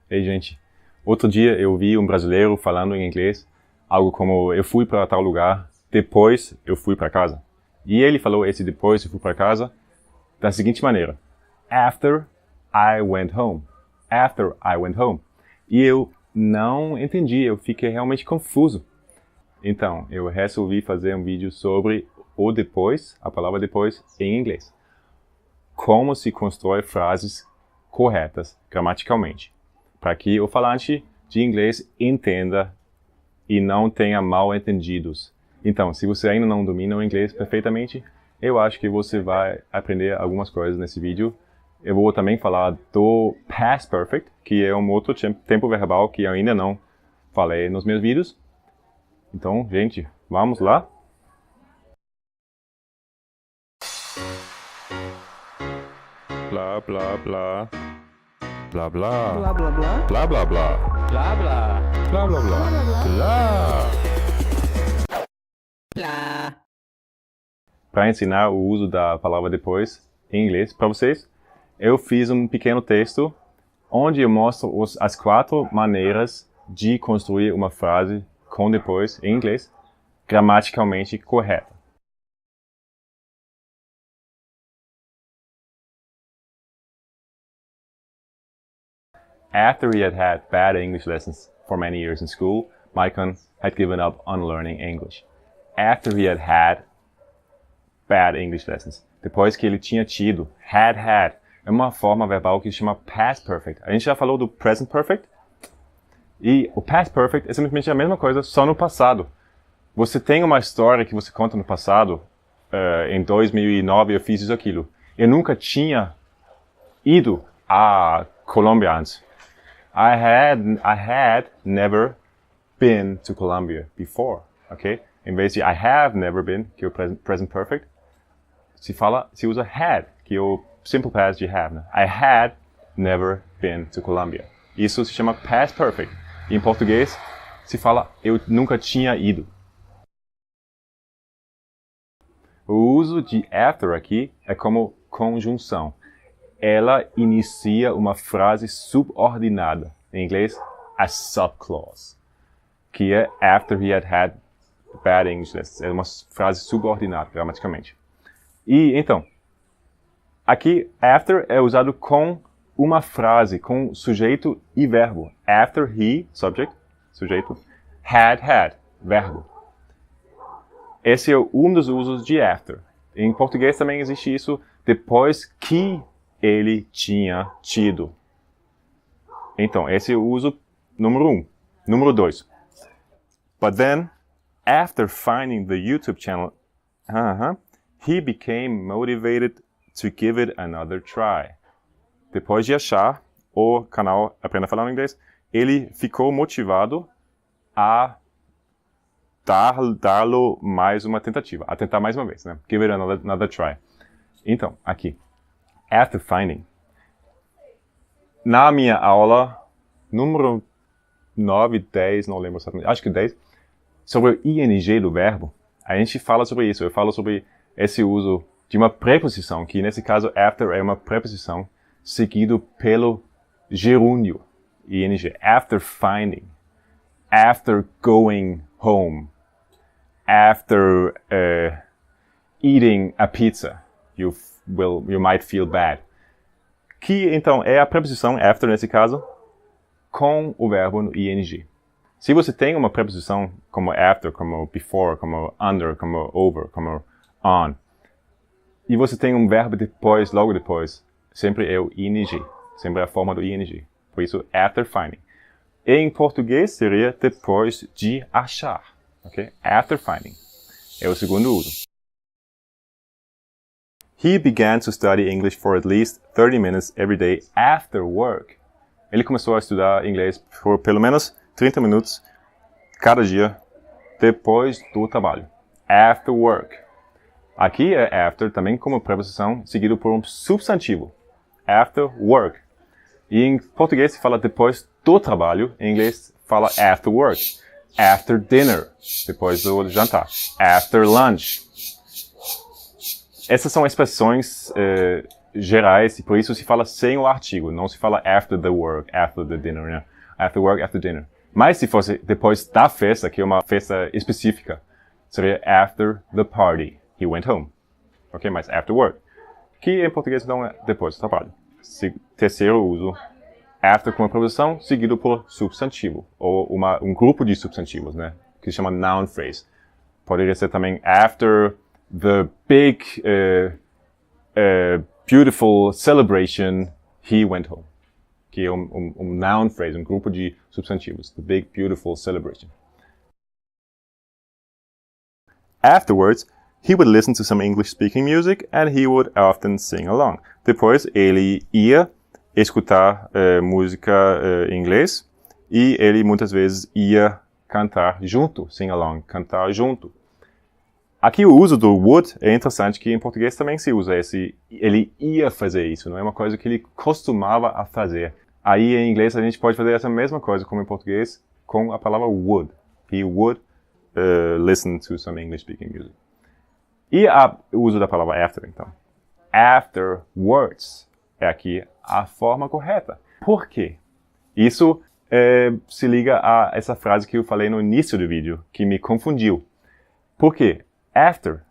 Ei, gente, outro dia eu vi um brasileiro falando em inglês, algo como eu fui para tal lugar, depois eu fui para casa. E ele falou esse depois eu fui para casa da seguinte maneira: After I went home. After I went home. E eu não entendi, eu fiquei realmente confuso. Então, eu resolvi fazer um vídeo sobre o depois, a palavra depois, em inglês. Como se constrói frases corretas gramaticalmente, para que o falante de inglês entenda e não tenha mal entendidos. Então, se você ainda não domina o inglês perfeitamente, eu acho que você vai aprender algumas coisas nesse vídeo. Eu vou também falar do past perfect, que é um outro tempo verbal que eu ainda não falei nos meus vídeos. Então, gente, vamos lá? Blá, blá, blá. Blá, blá. Blá, blá, blá. Blá, blá, blá. Blá, blá. Blá, blá, blá. Blá. Blá. Para ensinar o uso da palavra depois em inglês para vocês, eu fiz um pequeno texto onde eu mostro as 4 maneiras de construir uma frase com depois em inglês gramaticalmente correta. After he had bad English lessons for many years in school, Maicon had given up on learning English. After he had bad English lessons. Depois que ele tinha tido, had, é uma forma verbal que se chama past perfect. A gente já falou do present perfect. E o past perfect é simplesmente a mesma coisa, só no passado. Você tem uma história que você conta no passado, em 2009 eu fiz isso aquilo. Eu nunca tinha ido à Colômbia antes. I had never been to Colombia before, ok? Em vez de I have never been, que é o present perfect, se usa had, que é o simple past de have, né? I had never been to Colombia. Isso se chama past perfect. E em português se fala eu nunca tinha ido. O uso de after aqui é como conjunção. Ela inicia uma frase subordinada. Em inglês, a subclause. Que é after he had bad English lessons. É uma frase subordinada, gramaticalmente. E, então, aqui, after é usado com uma frase, com sujeito e verbo. After he, subject, sujeito, had, verbo. Esse é um dos usos de after. Em português também existe isso depois que ele tinha tido. Então, esse é o uso número 1. Número 2. But then, after finding the YouTube channel, he became motivated to give it another try. Depois de achar o canal Aprenda a Falar Inglês, ele ficou motivado a dar-lo mais uma tentativa, a tentar mais uma vez, né? Give it another try. Então, aqui, after finding. Na minha aula, número 9, 10, não lembro exatamente, acho que 10, sobre o ing do verbo, a gente fala sobre isso. Eu falo sobre esse uso de uma preposição, que nesse caso, after é uma preposição seguido pelo gerúndio, ing. After finding, after going home, after eating a pizza, you might feel bad. Que, então, é a preposição after, nesse caso, com o verbo no ing. Se você tem uma preposição como after, como before, como under, como over, como on, e você tem um verbo depois, logo depois, sempre é o ing, sempre é a forma do ing. Por isso, after finding. Em português seria depois de achar, ok? After finding. É o segundo uso. He began to study English for at least 30 minutes every day after work. Ele começou a estudar inglês por pelo menos 30 minutos cada dia depois do trabalho. After work. Aqui é after também como preposição seguido por um substantivo. After work. E em português se fala depois do trabalho, em inglês fala after work. After dinner, depois do jantar. After lunch. Essas são expressões gerais, e por isso se fala sem o artigo, não se fala after the work, after the dinner, né? After work, after dinner. Mas se fosse depois da festa, que é uma festa específica, seria after the party, he went home. Ok? Mas after work, que em português então é depois do trabalho. Terceiro uso, after com a preposição, seguido por substantivo, ou um grupo de substantivos, né? Que se chama noun phrase. Poderia ser também after the big, beautiful celebration, he went home. Que é um noun phrase, um grupo de substantivos. The big, beautiful celebration. Afterwards, he would listen to some English-speaking music and he would often sing along. Depois, ele ia escutar música em inglês e ele muitas vezes ia cantar junto, sing along, cantar junto. Aqui o uso do would é interessante, que em português também se usa esse, ele ia fazer isso, não é uma coisa que ele costumava a fazer. Aí em inglês a gente pode fazer essa mesma coisa como em português com a palavra would. He would listen to some English-speaking music. E o uso da palavra after, então. Afterwards é aqui a forma correta. Por quê? Isso se liga a essa frase que eu falei no início do vídeo, que me confundiu. Por quê? After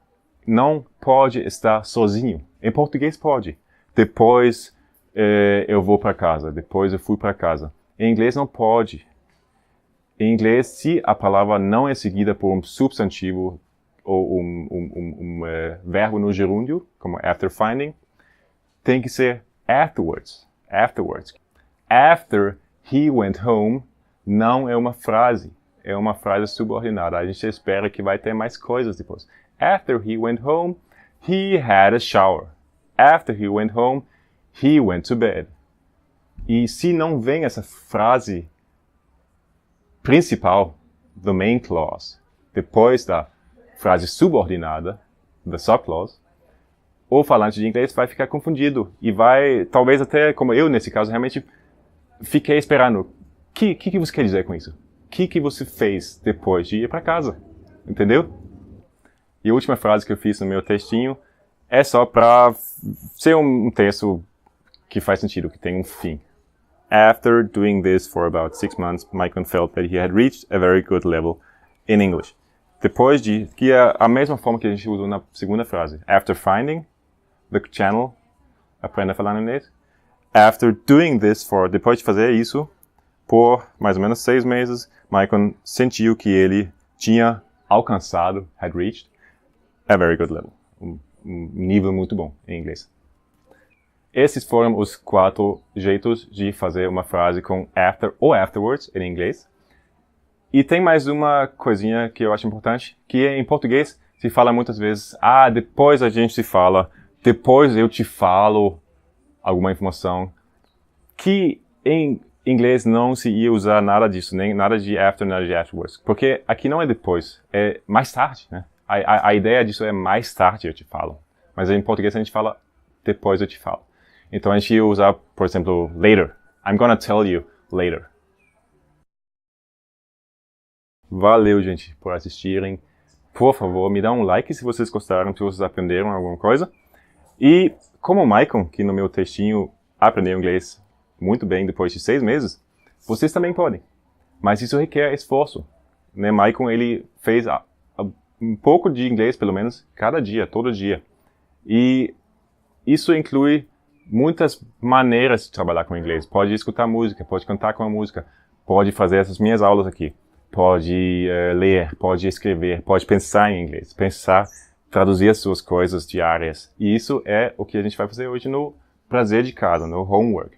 não pode estar sozinho. Em português pode. Depois eu vou para casa. Depois eu fui para casa. Em inglês não pode. Em inglês, se a palavra não é seguida por um substantivo ou um verbo no gerúndio, como after finding, tem que ser afterwards. Afterwards. After he went home não é uma frase. É uma frase subordinada. A gente espera que vai ter mais coisas depois. After he went home, he had a shower. After he went home, he went to bed. E se não vem essa frase principal, the main clause, depois da frase subordinada, the subclause, o falante de inglês vai ficar confundido e vai, talvez até, como eu nesse caso, realmente fiquei esperando. O que você quer dizer com isso? O que você fez depois de ir para casa? Entendeu? E a última frase que eu fiz no meu textinho é só para ser um texto que faz sentido, que tem um fim. After doing this for about 6 months, Maicon felt that he had reached a very good level in English. Depois de, que é a mesma forma que a gente usou na segunda frase. After finding the channel, aprenda a falar em inglês. After doing this depois de fazer isso, por mais ou menos 6 meses, Maicon sentiu que ele tinha alcançado, had reached, a very good level. Um nível muito bom em inglês. Esses foram os 4 jeitos de fazer uma frase com after ou afterwards em inglês. E tem mais uma coisinha que eu acho importante, que em português se fala muitas vezes, depois a gente se fala, depois eu te falo alguma informação, que em inglês não se ia usar nada disso, nem nada de after, nada de afterwards, porque aqui não é depois, é mais tarde, né? A ideia disso é mais tarde eu te falo, mas em português a gente fala depois eu te falo. Então a gente ia usar, por exemplo, later. I'm gonna tell you later. Valeu, gente, por assistirem. Por favor, me dá um like se vocês gostaram, se vocês aprenderam alguma coisa. E como o Maicon, que no meu textinho aprendeu inglês muito bem depois de 6 meses, vocês também podem. Mas isso requer esforço. Né? Maicon, ele fez um pouco de inglês, pelo menos, cada dia, todo dia. E isso inclui muitas maneiras de trabalhar com inglês. Pode escutar música, pode cantar com a música, pode fazer essas minhas aulas aqui, pode ler, pode escrever, pode pensar em inglês, traduzir as suas coisas diárias. E isso é o que a gente vai fazer hoje no Prazer de Casa, no Homework.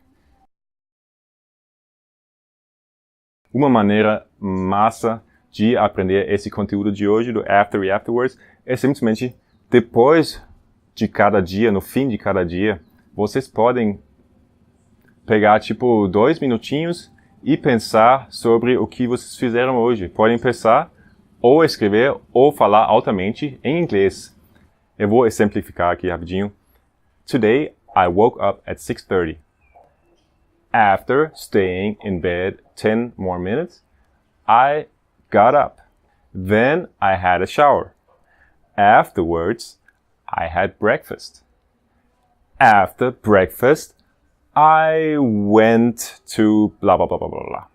Uma maneira massa de aprender esse conteúdo de hoje, do After e Afterwards, é simplesmente depois de cada dia, no fim de cada dia, vocês podem pegar, 2 minutinhos e pensar sobre o que vocês fizeram hoje. Podem pensar, ou escrever, ou falar altamente em inglês. Eu vou exemplificar aqui rapidinho. Today, I woke up at 6:30. After staying in bed 10 more minutes, I got up. Then I had a shower. Afterwards, I had breakfast. After breakfast, I went to blá blá blá blá blá.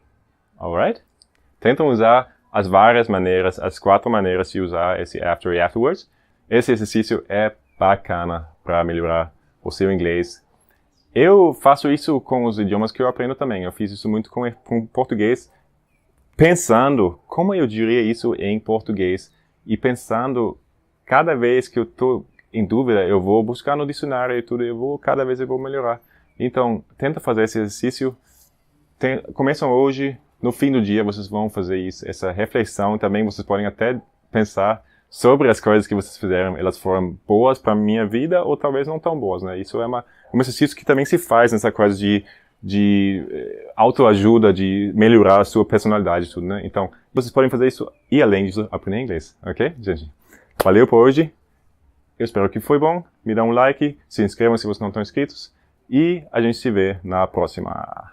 Alright? Tentam usar as várias maneiras, as 4 maneiras de usar esse after e afterwards. Esse exercício é bacana para melhorar o seu inglês. Eu faço isso com os idiomas que eu aprendo também. Eu fiz isso muito com português, pensando como eu diria isso em português e pensando cada vez que eu estou em dúvida, eu vou buscar no dicionário e tudo, cada vez eu vou melhorar. Então, tenta fazer esse exercício. Começam hoje, no fim do dia vocês vão fazer isso, essa reflexão. Também vocês podem até pensar sobre as coisas que vocês fizeram. Elas foram boas para a minha vida ou talvez não tão boas, né? Isso é um exercício que também se faz nessa coisa de autoajuda, de melhorar a sua personalidade e tudo, né? Então, vocês podem fazer isso e além disso, aprender inglês, ok, gente? Valeu por hoje. Eu espero que foi bom. Me dá um like, se inscrevam se vocês não estão inscritos. E a gente se vê na próxima.